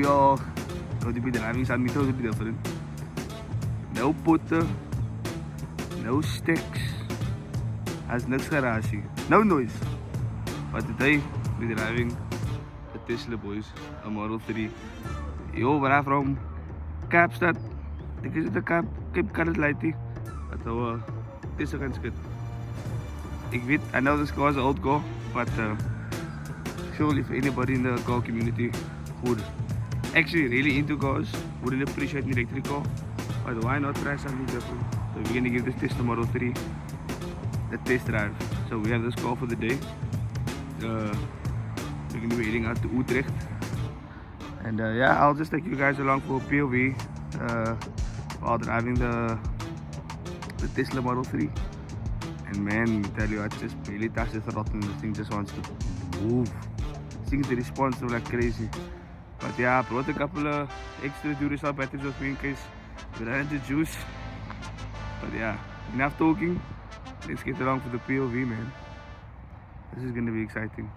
we are going to be driving something totally different. No potter, no sticks, has niks garage, no noise. But today we're driving the Tesla boys, a Model 3. Yo, we're from Kaapstad. I think it's the Cape Colored Lighty. But our Tesla can skid. I know this car is an old car, but surely if anybody in the car community would actually really into cars, wouldn't appreciate an electric car, but why not try something different? So we're gonna give this Tesla Model 3 the test drive. So we have this car for the day. We're gonna be heading out to Utrecht, and yeah, I'll just take you guys along for a POV while driving the Tesla Model 3. And man, I tell you, I just barely touched the throttle and this thing just wants to move. This thing's responsive like crazy. But yeah, I brought a couple of extra Duracell batteries with me in case we run into juice. But yeah, enough talking. Let's get along for the POV, man. This is gonna be exciting.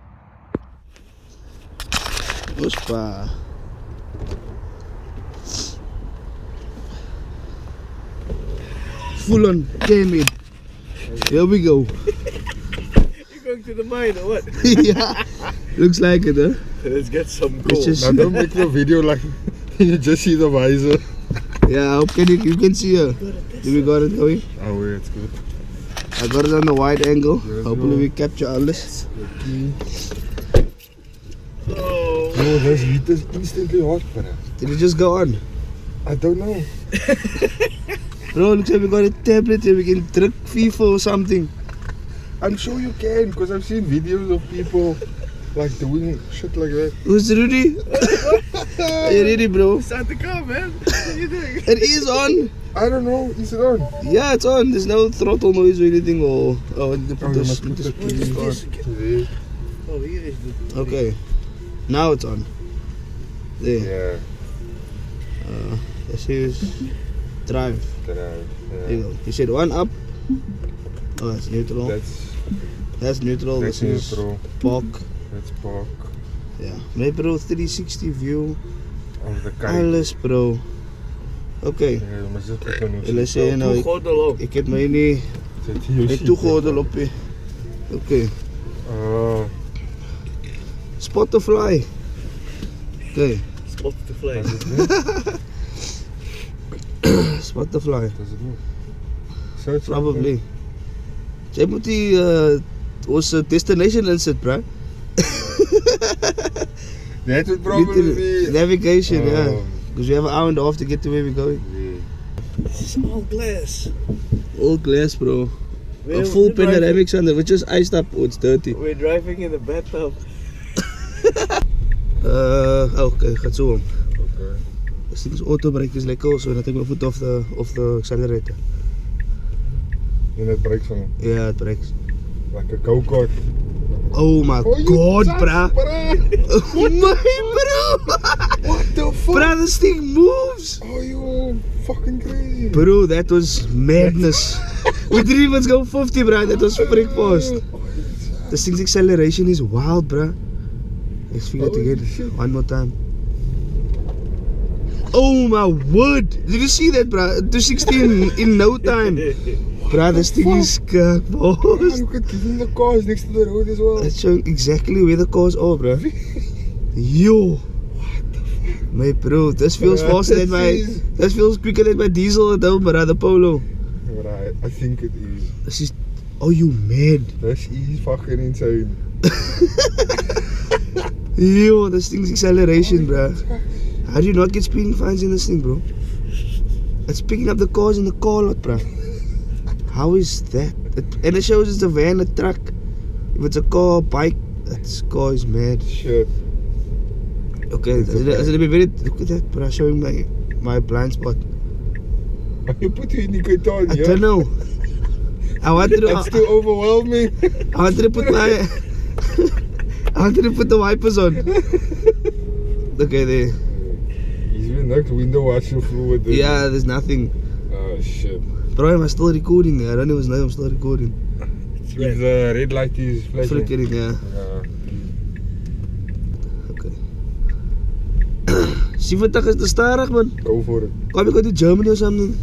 Ospa. Full on K-mid. Here we go. You're going to the mine or what? Yeah, looks like it, huh? Let's get some gold. Now don't make the video like you just see the visor. Yeah, okay, you can see her. Do we got it going? Oh wait, it's good. I got it on the wide angle. Yes, Hopefully we capture all this. Oh, this heat is instantly hot, bro. Did it just go on? I don't know. Bro, looks like we got a tablet here. We can drink FIFA or something. I'm sure you can, because I've seen videos of people like doing shit like that. Who's Rudy? Are you ready, bro? start the car, man. What are you doing? It is on. I don't know, is it on? Yeah, it's on. There's no throttle noise or anything. Or Oh, you must put the key. Oh, here is the. okay, now it's on. There. Yeah. This is drive. There Yeah. you go. You said one up. Oh, that's neutral. That's neutral. That's This neutral. is park. That's park. Ja, nee bro, 360 view. Of the kite. Alles bro. Oké. Ja, maar zit het dan niet. Jullie zeggen nou, ik heb mij niet toegehordeld op je. Oké. Spotify. Oké. Spotify. Spotify. Does it move? Search Probably. Jij moet die onze destination inzet, bro. That would probably be navigation, yeah. Because we have an hour and a half to get to where we're going. Yeah. This is all glass. All glass, bro. A full panoramic sunroof, which is iced up. Oh, it's dirty. We're driving in the bathtub. Okay, gaat zo om. Okay. This thing's auto brake is lekker also, and I take my foot off the accelerator. And it brakes on Yeah, it brakes. like a go-kart. Oh my god, bruh. Oh my bro. What the fuck? Bruh, this thing moves. Oh, you fucking crazy. Bro, that was madness. We didn't even go 50, bruh. That was freak fast. This thing's acceleration is wild, bruh. Let's feel it again. One more time. Oh my word. Did you see that, bruh? 216 in no time. Bruh, this thing is Yeah, boss. look at giving the cars next to the road as well. It's showing exactly where the cars are, bruh. Yo. My bro, this feels faster than my. This feels quicker than my diesel at home, bruh, the Polo. Right, I think it is. This is. Oh, you mad? This is fucking insane. Yo, this thing's acceleration, bruh. How do you not get speeding fines in this thing, bro? It's picking up the cars in the car lot, bruh. How is that? And it shows it's a van, a truck. If it's a car, bike, that car is mad. Shit. Okay, is it a bit very. Look at that, bruh, showing my blind spot. You put your indicator on, I yeah? don't know. I wanted to. That's too overwhelming. I wanted to put my. I wanted to put the wipers on. Okay, there. He's been next window watching fluid. Yeah, there's nothing. Oh shit. Bro, am I still recording? I don't even know I'm still recording. If the red light is flashing. Flickering, yeah. Yeah. Okay. 7 is te starig, man. Go for it. Come you go to Germany or something?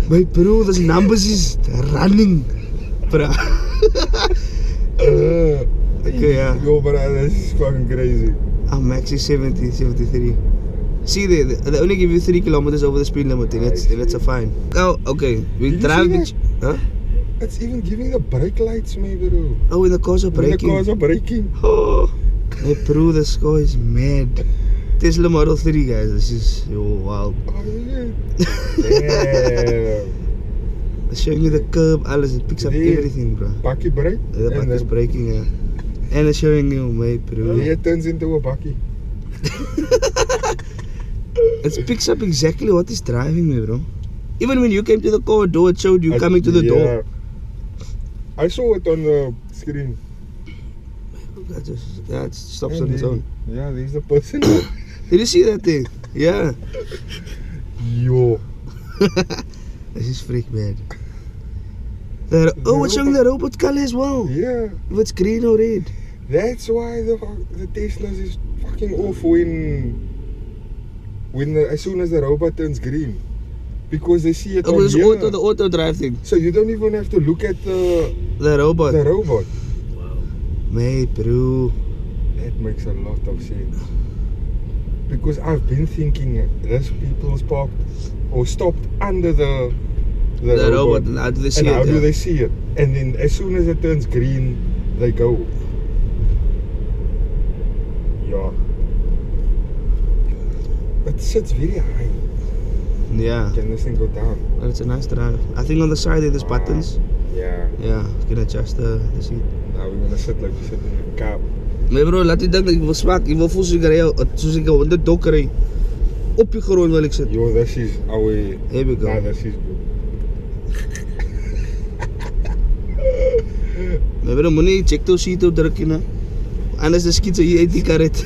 My bro, those numbers is running, bro. Okay, yeah. Yo, but this is fucking crazy. Max is 70, 73. See, they only give you 3 kilometers over the speed limit, and it's a fine. Oh, okay. We Did you drive. see Huh? It's even giving the brake lights, my bro. Oh, when the cars are braking. When the cars are braking. Oh, hey, bro, this car is mad. Tesla Model 3, guys. This is wild. Oh, yeah. Damn. It's showing you the curb, alles. It picks up everything, bro. Bakkie brake. The back is braking, yeah. And it's showing you, my bro. Yeah, it turns into a bakkie. It picks up exactly what is driving me, bro. Even when you came to the car door, it showed you coming to the door. I saw it on the screen. It stops on its own. Yeah, there's the person. Did you see that thing? Yeah. Yo. This is freak bad. It's showing the robot color as well. Yeah. If it's green or red. That's why the Teslas is fucking off when as soon as the robot turns green. Because they see it on it's here. the auto drive thing. So you don't even have to look at the robot. Wow. Mate, bro. That makes a lot of sense. Because I've been thinking this people's parked or stopped under the robot. And how do they see it? How do they see it? And then as soon as it turns green, they go. Yeah. It sits very high. Yeah. Can this thing go down? But it's a nice drive. I think on the side there's buttons. Yeah. Yeah, you can adjust the seat. Now we're gonna sit like we sit in a cab. My bro, laat jy dink ek wil swak. Ek wil voel soos ek 'n hondendok ry. Op die grond wil ek sit. Yo, this is our. Here we go. Nah, this is good. My bro, moenie check toe seat op druk nie. Anders is skiet so hier uit die kar uit.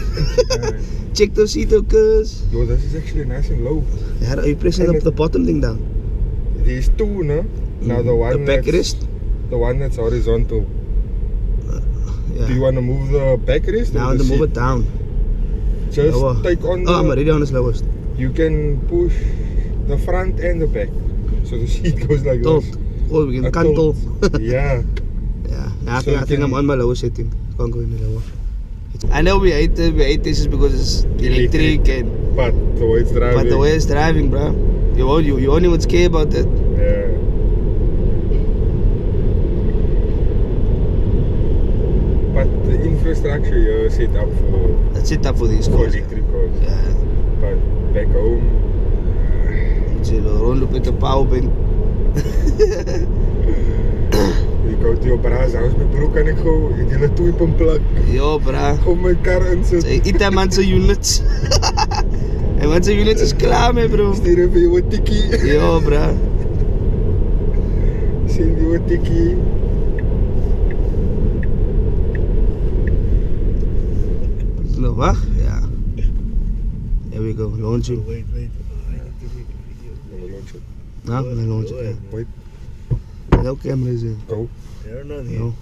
Check toe seat op, cuz. Yo, this is actually nice and low. Yeah, you press the bottom thing down. There's two, no? Now the one the backrest. The one that's horizontal. Yeah. Do you want to move the backrest? Now to move it down. Just lower. take on the... I'm already on the lowest. You can push the front and the back. So the seat goes like Tilt. this. Oh, we can cantle. Yeah. Yeah. So I think I'm on my lowest setting. Can't go any lower. I know we hate this because it's electric and... But the way it's driving. But the way it's driving, bro. You only would care about that. Yeah. But the infrastructure here is set up for... It's set up for these for cars. electric cars. Yeah. But back home... Jy rondloop met 'n powerbank. You go to your bra's house met broek en ek gou, ek julle twee pump plug. Yo, bra. Om my kar insit. Jy eet dat man se units. En man se units is klaar, my bro. Stuur vir jou 'n tikkie. Yo, bra. Send jou 'n tikkie. No, wag. Ja. Here we go. Launching. Wait. I need to make a video. Launch it. Nou, my launching. Go ahead. Wait. No camera is in. Go. They're not here. No.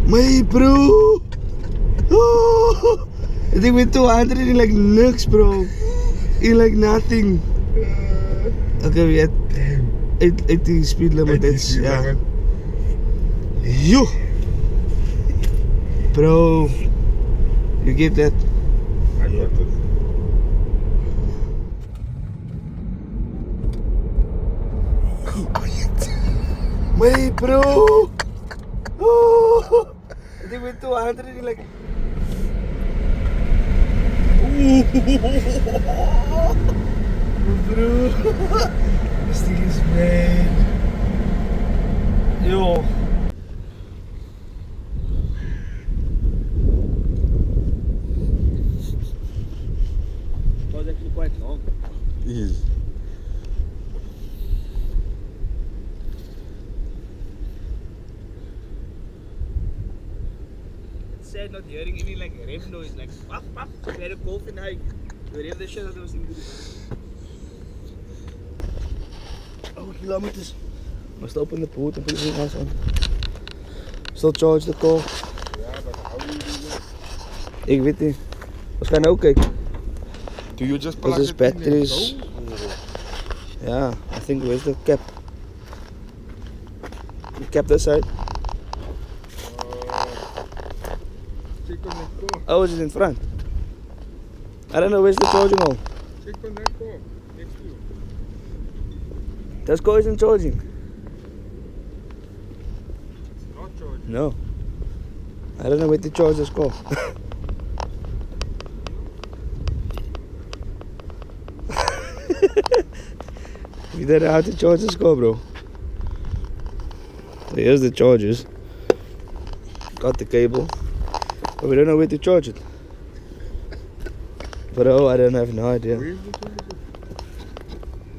My bro. Oh, I think with 200 in like niks, bro. In like nothing. Okay, we had 80 speed limit. That's yeah. Yo, bro. You get that? I got it. My bro. Oh, I think with 200 in like. Bro, this thing is mad. Yo. It was actually quite long. Easy. It's sad not hearing any like rev noise, like pop pop. We had a golf and hike. The rev the shit out of those things. Oh, kilometers. Must open the boot and put the gas on. still charge the car. Ja, but how do you do that? Ik weet niet. We gaan ook kijken. Do you just Because plug this it in battery and is... go? Yeah, I think where's the cap? The cap this side. Check on that car. Oh, is it in front? I don't know, where's the charging hole? Check on that car. Next to you. This car isn't charging. It's not charging. No. I don't know where to charge this car. We don't know how to charge this car, bro. So here's the chargers. Got the cable. But we don't know where to charge it. Bro, I don't have no idea. Where's the charger?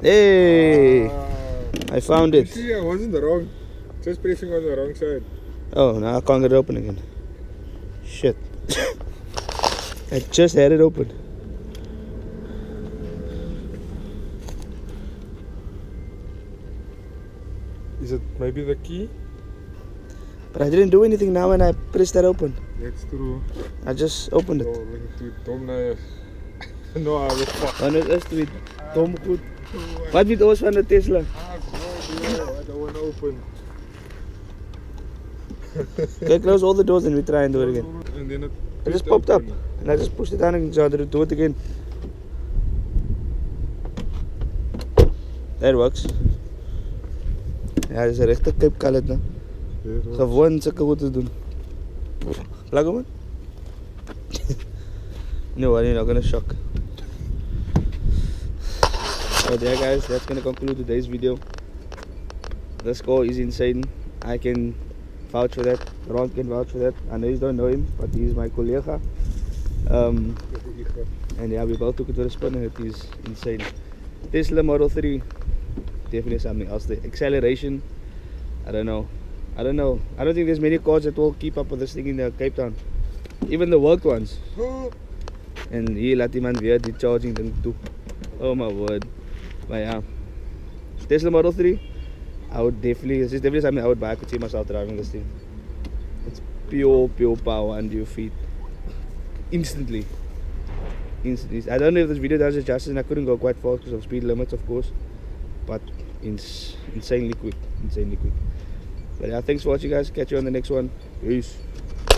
Hey! Ah. I found You it. see, I wasn't wrong. Just pressing on the wrong side. Oh, now I can't get it open again. Shit. I just had it open. Is it maybe the key? But I didn't do anything now when I pressed that open. That's true. I just opened Oh, it. look at it. Dom nou. No, I will fuck. Wanneer is het? Dom goed. Wat weet ons van de Tesla? I have no idea. I don't want to open. Okay, close all the doors and we try and do it again. And then It just popped up. And I just pushed it down and tried to do it again. That works. Ja, dit is een rechte Cape Cod, nou. Gewoon zulke goed te doen. Plug hem in? No, I'm not gonna shock. So there guys, that's gonna conclude today's video. This car is insane. I can vouch for that. Ron can vouch for that. I know you don't know him, but he's my collega. And yeah, we both took it to the spin and it is insane. Tesla Model 3, definitely something else. The acceleration, I don't know. I don't think there's many cars that will keep up with this thing in Cape Town. Even the worked ones. And hier laat iemand weer die charging ding toe. Oh my word. But yeah, Tesla Model 3, I would definitely, this is definitely something I would buy. I could see myself driving this thing. It's pure power under your feet. Instantly. I don't know if this video does it justice, and I couldn't go quite fast because of speed limits, of course. But insanely quick. But yeah, thanks for watching guys. Catch you on the next one. Peace.